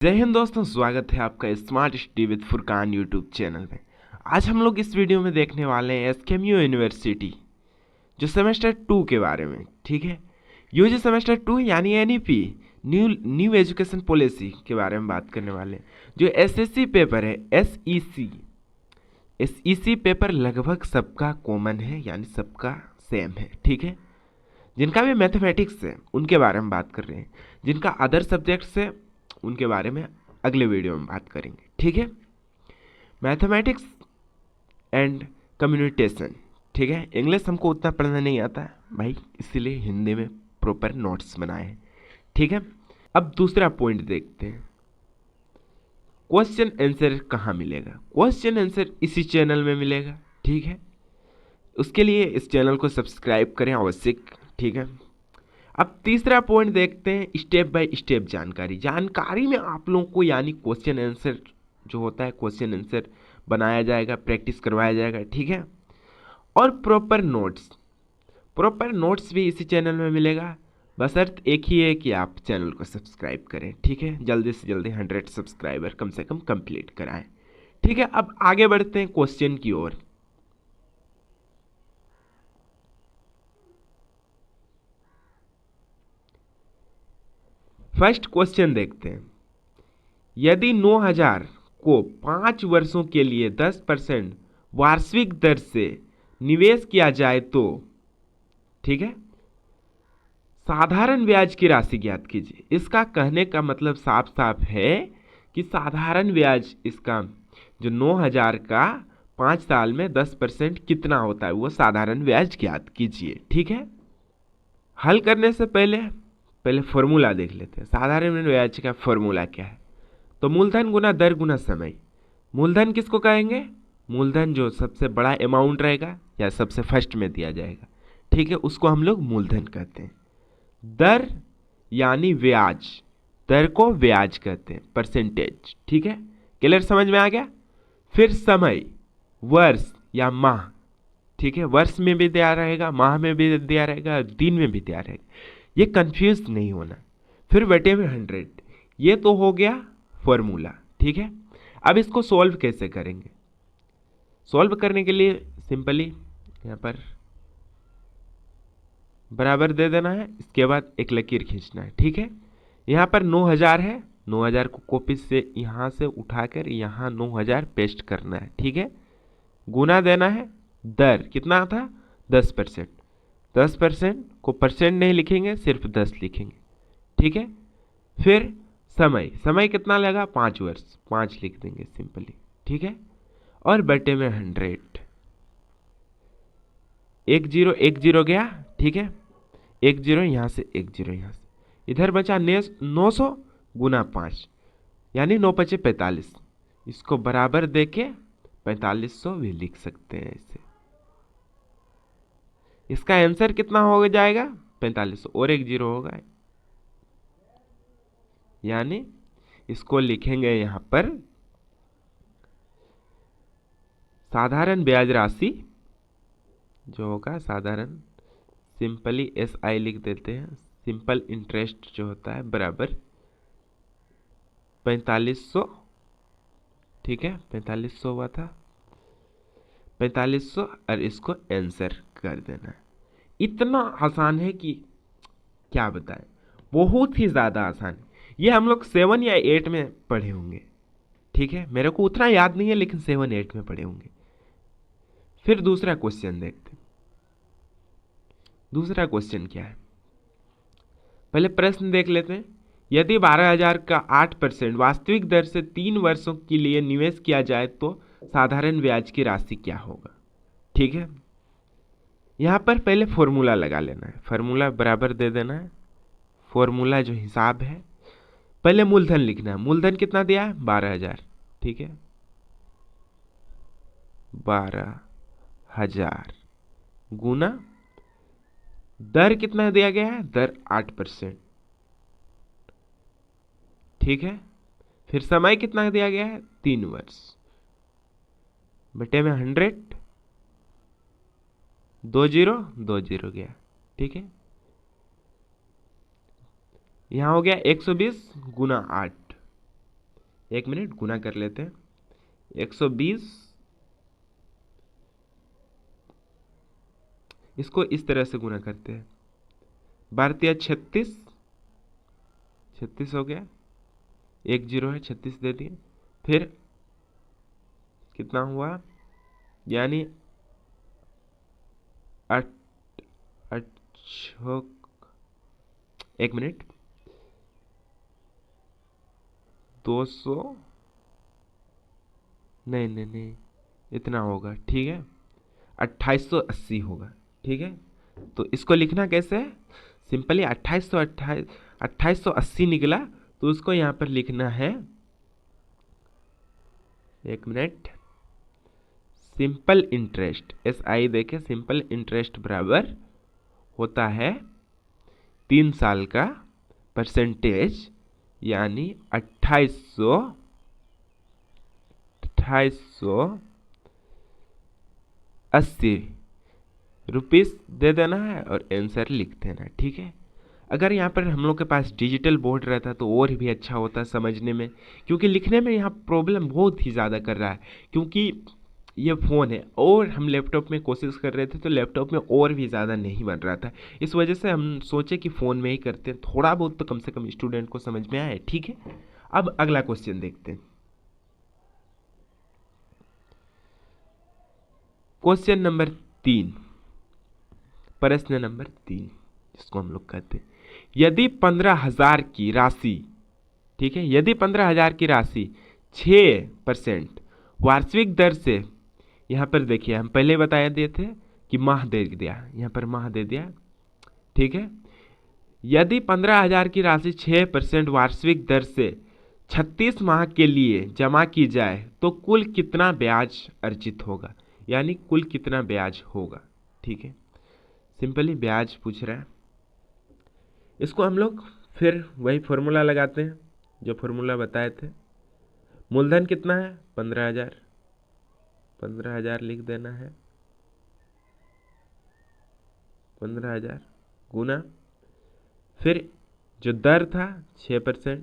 जय हिंद दोस्तों, स्वागत है आपका smart study with Furqan YouTube channel में। आज हम लोग इस वीडियो में देखने वाले हैं एसकेएमयू यूनिवर्सिटी जो सेमेस्टर 2 के बारे में। ठीक है, यूजी सेमेस्टर 2 यानी एनईपी न्यू एजुकेशन पॉलिसी के बारे में बात करने वाले हैं। जो एसएससी पेपर है एसईसी पेपर लगभग सबका कॉमन है, यानी सबका सेम है। ठीक है, जिनका भी मैथमेटिक्स है उनके बारे में बात कर रहे हैं, जिनका अदर सब्जेक्ट्स है उनके बारे में अगले वीडियो में बात करेंगे। ठीक है, मैथमेटिक्स एंड कम्युनिकेशन। ठीक है, इंग्लिश हमको उतना पढ़ना नहीं आता है भाई, इसीलिए हिंदी में प्रॉपर नोट्स बनाए हैं। ठीक है, अब दूसरा पॉइंट देखते हैं, क्वेश्चन आंसर कहाँ मिलेगा। क्वेश्चन आंसर इसी चैनल में मिलेगा। ठीक है, उसके लिए इस चैनल को सब्सक्राइब करें आवश्यक। ठीक है, अब तीसरा पॉइंट देखते हैं, स्टेप बाय स्टेप जानकारी में आप लोगों को, यानी क्वेश्चन आंसर जो होता है, क्वेश्चन आंसर बनाया जाएगा, प्रैक्टिस करवाया जाएगा। ठीक है, और प्रॉपर नोट्स भी इसी चैनल में मिलेगा, बशर्त एक ही है कि आप चैनल को सब्सक्राइब करें। ठीक है, जल्दी से जल्दी 100 सब्सक्राइबर कम से कम कंप्लीट कराएं। ठीक है, अब आगे बढ़ते हैं क्वेश्चन की ओर। फर्स्ट क्वेश्चन देखते हैं, यदि 9000 को 5 वर्षों के लिए 10% वार्षिक दर से निवेश किया जाए तो, ठीक है, साधारण ब्याज की राशि ज्ञात कीजिए। इसका कहने का मतलब साफ साफ है कि साधारण ब्याज इसका जो 9000 का 5 साल में 10% कितना होता है, वो साधारण ब्याज ज्ञात कीजिए। ठीक है, हल करने से पहले फॉर्मूला देख लेते हैं। साधारण ब्याज का फॉर्मूला क्या है, तो मूलधन गुना दर गुना समय। मूलधन किसको कहेंगे, मूलधन जो सबसे बड़ा अमाउंट रहेगा या सबसे फर्स्ट में दिया जाएगा, ठीक है, उसको हम लोग मूलधन कहते हैं। दर यानी ब्याज, दर को ब्याज कहते हैं, परसेंटेज। ठीक है, क्लियर, समझ में आ गया। फिर समय, वर्ष या माह। ठीक है, वर्ष में भी दिया रहेगा, माह में भी दिया रहेगा, दिन में भी दिया रहेगा, ये कंफ्यूज नहीं होना। फिर बटे में 100, ये तो हो गया फॉर्मूला। ठीक है, अब इसको सॉल्व कैसे करेंगे। सॉल्व करने के लिए सिंपली यहाँ पर बराबर दे देना है, इसके बाद एक लकीर खींचना है। ठीक है, यहाँ पर 9000 है, 9000 को कॉपी से यहाँ से उठाकर यहाँ 9000 पेस्ट करना है। ठीक है, गुना देना है, दर कितना था 10%, 10% को परसेंट नहीं लिखेंगे, सिर्फ 10 लिखेंगे। ठीक है, फिर समय कितना लगा 5 वर्ष, 5 लिख देंगे सिंपली। ठीक है, और बटे में 100, 1 0 गया। ठीक है, 1 0 यहाँ से, 1 0 यहाँ से, इधर बचा 900 गुना 5, यानी 9 5 45, इसको बराबर देके 4500 भी लिख सकते हैं ऐसे। इसका आंसर कितना हो जाएगा 4500, और 1 0 होगा, यानी इसको लिखेंगे यहाँ पर साधारण ब्याज राशि जो होगा, साधारण सिंपली SI लिख देते हैं, सिंपल इंटरेस्ट जो होता है बराबर 4500। ठीक है, 4500 हुआ था, 4500, और इसको आंसर कर देना है। इतना आसान है कि क्या बताएं, बहुत ही ज़्यादा आसान है। ये हम लोग 7 या 8 में पढ़े होंगे। ठीक है, मेरे को उतना याद नहीं है, लेकिन 7 8 में पढ़े होंगे। फिर दूसरा क्वेश्चन देखते हैं। दूसरा क्वेश्चन क्या है, पहले प्रश्न देख लेते हैं। यदि 12000 का 8% वास्तविक दर से 3 वर्षों के लिए निवेश किया जाए तो साधारण ब्याज की राशि क्या होगा। ठीक है, यहाँ पर पहले फॉर्मूला लगा लेना है, फॉर्मूला बराबर दे देना है, फॉर्मूला जो हिसाब है, पहले मूलधन लिखना है। मूलधन कितना दिया है 12000। ठीक है, 12000 गुना दर कितना दिया गया है, दर 8%। ठीक है, फिर समय कितना दिया गया है 3 वर्ष, बटे में 100, 2 0 गया। ठीक है, यहाँ हो गया 120 गुना 8, 1 मिनट गुना कर लेते हैं। 120, इसको इस तरह से गुना करते हैं। भारतीय 36, 36 हो गया, 1 0 है, 36 दे दिए। फिर कितना हुआ, यानी 8 1 मिनट, 200, नहीं इतना होगा, ठीक है, 2880 होगा, ठीक है। तो इसको लिखना कैसे है, सिंपली 2880 निकला, तो उसको यहाँ पर लिखना है, 1 मिनट, सिंपल इंटरेस्ट, SI देखे, सिंपल इंटरेस्ट बराबर होता है 3 साल का परसेंटेज, यानी 2880 रुपीस दे देना है और आंसर लिख देना, ठीक है। अगर यहाँ पर हम लोग के पास डिजिटल बोर्ड रहता तो और भी अच्छा होता समझने में, क्योंकि लिखने में यहाँ प्रॉब्लम बहुत ही ज़्यादा कर रहा है, क्योंकि ये फ़ोन है और हम लैपटॉप में कोशिश कर रहे थे तो लैपटॉप में और भी ज़्यादा नहीं बन रहा था। इस वजह से हम सोचे कि फ़ोन में ही करते हैं, थोड़ा बहुत तो कम से कम स्टूडेंट को समझ में आए, ठीक है। अब अगला क्वेश्चन देखते हैं। क्वेश्चन नंबर 3, प्रश्न नंबर 3 जिसको हम लोग कहते हैं, यदि 15,000 की राशि, ठीक है, यदि 15,000 की राशि 6% वार्षिक दर से, यहाँ पर देखिए हम पहले बताया दिए थे कि माह दे दिया, यहाँ पर माह दे दिया, ठीक है। यदि 15,000 की राशि 6% वार्षिक दर से 36 माह के लिए जमा की जाए तो कुल कितना ब्याज अर्जित होगा, यानी कुल कितना ब्याज होगा, ठीक है। सिंपली ब्याज पूछ रहा है, इसको हम लोग फिर वही फॉर्मूला लगाते हैं जो फॉर्मूला बताए थे। मूलधन कितना है, 15,000, 15,000 लिख देना है, 15,000 गुना, फिर जो दर था 6%,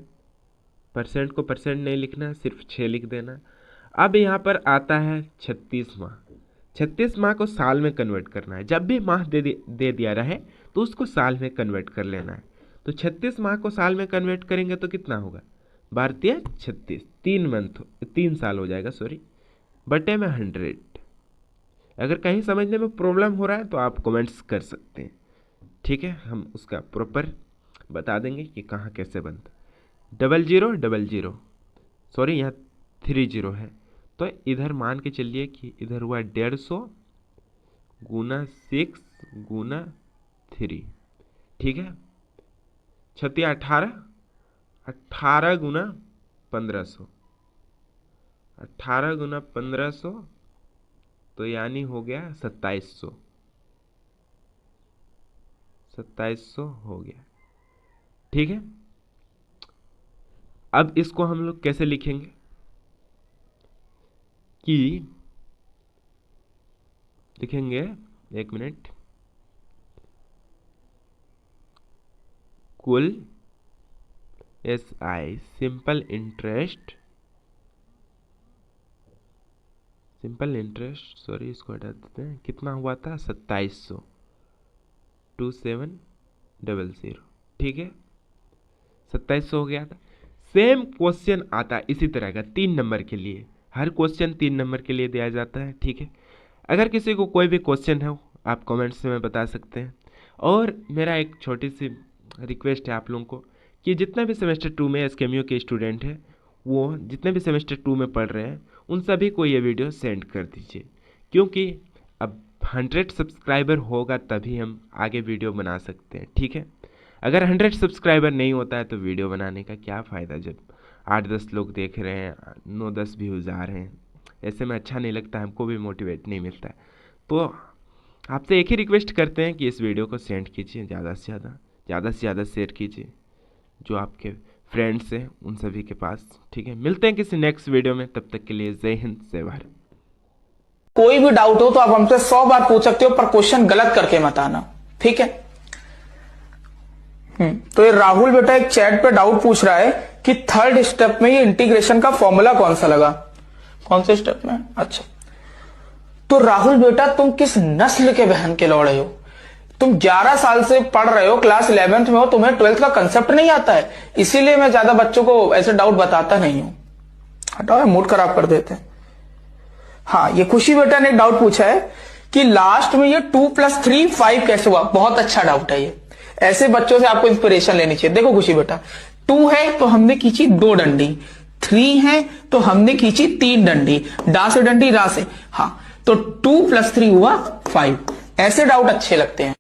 परसेंट को परसेंट नहीं लिखना, सिर्फ 6 लिख देना। अब यहाँ पर आता है 36 माह, 36 माह को साल में कन्वर्ट करना है, जब भी माह दे दिया रहे तो उसको साल में कन्वर्ट कर लेना है। तो 36 माह को साल में कन्वर्ट करेंगे तो कितना होगा, भारतीय 36, 3 साल हो जाएगा, सॉरी, बटे में 100। अगर कहीं समझने में प्रॉब्लम हो रहा है तो आप कमेंट्स कर सकते हैं, ठीक है, हम उसका प्रॉपर बता देंगे कि कहाँ कैसे बनता। 0000, सॉरी यहाँ 30 है, तो इधर मान के चलिए कि इधर हुआ 150 गुना 6 गुना 3, ठीक है, 36 18, 18 गुना 1500, 18 गुना 1500, तो यानी हो गया 2700, 2700 हो गया, ठीक है। अब इसको हम लोग कैसे लिखेंगे कि, लिखेंगे 1 मिनट, कुल SI सिंपल इंटरेस्ट, सॉरी इसको हटा देते हैं, कितना हुआ था 2700, 2700, ठीक है, 2700 हो गया था। सेम क्वेश्चन आता इसी तरह का 3 नंबर के लिए, हर क्वेश्चन 3 नंबर के लिए दिया जाता है, ठीक है। अगर किसी को कोई भी क्वेश्चन हो आप कमेंट्स में बता सकते हैं। और मेरा एक छोटी सी रिक्वेस्ट है आप लोगों को कि जितने भी सेमेस्टर 2 में SKMU के स्टूडेंट हैं, वो जितने भी सेमेस्टर 2 में पढ़ रहे हैं उन सभी को ये वीडियो सेंड कर दीजिए, क्योंकि अब 100 सब्सक्राइबर होगा तभी हम आगे वीडियो बना सकते हैं, ठीक है। अगर 100 सब्सक्राइबर नहीं होता है तो वीडियो बनाने का क्या फ़ायदा, जब 8-10 लोग देख रहे हैं, 9-10 व्यूज़ आ रहे हैं, ऐसे में अच्छा नहीं लगता, हमको भी मोटिवेट नहीं मिलता है। तो आपसे एक ही रिक्वेस्ट करते हैं कि इस वीडियो को सेंड कीजिए, ज़्यादा से ज़्यादा शेयर कीजिए जो आपके फ्रेंड्स हैं उन सभी के पास, ठीक है। मिलते हैं किसी नेक्स्ट वीडियो में, तब तक के लिए जय हिंद, जय भारत। कोई भी डाउट हो तो आप हमसे 100 बार पूछ सकते हो, पर क्वेश्चन गलत करके मत आना, ठीक है। तो ये राहुल बेटा एक चैट पे डाउट पूछ रहा है कि थर्ड स्टेप में ये इंटीग्रेशन का फॉर्मूला कौन सा लगा, कौन से स्टेप में। अच्छा, तो राहुल बेटा तुम किस नस्ल के बहन के लौड़े हो, तुम 11 साल से पढ़ रहे हो, क्लास 11th में हो, तुम्हें 12th का कंसेप्ट नहीं आता है, इसीलिए मैं ज्यादा बच्चों को ऐसे डाउट बताता नहीं हूं। हटाओ, मूड खराब कर देते हैं। हाँ, ये खुशी बेटा ने एक डाउट पूछा है कि लास्ट में ये 2 + 3 5 कैसे हुआ। बहुत अच्छा डाउट है ये, ऐसे बच्चों से आपको इंस्पिरेशन लेनी चाहिए। देखो खुशी बेटा, 2 है तो हमने खींची 2 डंडी, 3 है तो हमने खींची 3 डंडी, डा से डंडी रा से। हाँ, तो 2 + 3 हुआ 5। ऐसे डाउट अच्छे लगते हैं।